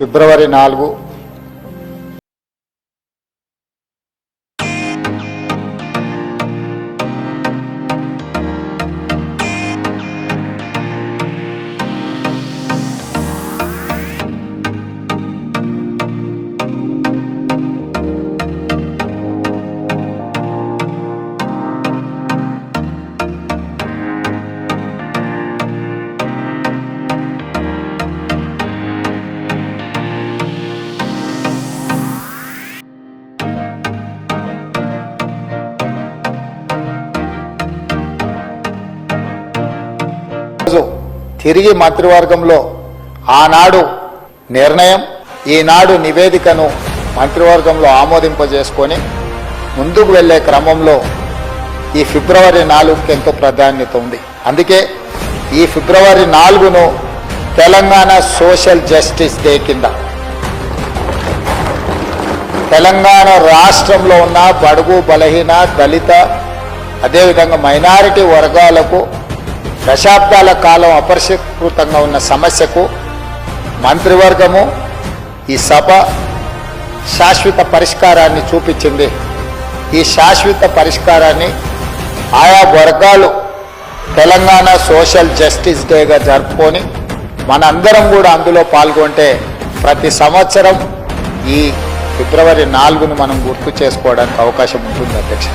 ఫిబ్రవరి 4 తిరిగి మంత్రివర్గంలో ఆనాడు నిర్ణయం, ఈనాడు నివేదికను మంత్రివర్గంలో ఆమోదింపజేసుకొని ముందుకు వెళ్లే క్రమంలో ఈ ఫిబ్రవరి 4కి ఎంతో ప్రాధాన్యత ఉంది. అందుకే ఈ ఫిబ్రవరి 4ను తెలంగాణ సోషల్ జస్టిస్ డే కింద తెలంగాణ రాష్ట్రంలో ఉన్న బడుగు బలహీన దళిత అదేవిధంగా మైనారిటీ వర్గాలకు దశాబ్దాల కాలం అపరిష్కృతంగా ఉన్న సమస్యకు మంత్రివర్గము ఈ సభ శాశ్వత పరిష్కారాన్ని చూపించింది. ఈ శాశ్వత పరిష్కారాన్ని ఆయా వర్గాలు తెలంగాణ సోషల్ జస్టిస్ డేగా జరుపుకొని మనందరం కూడా అందులో పాల్గొంటే ప్రతి సంవత్సరం ఈ ఫిబ్రవరి 4ను మనం గుర్తు చేసుకోవడానికి అవకాశం ఉంటుంది అధ్యక్ష.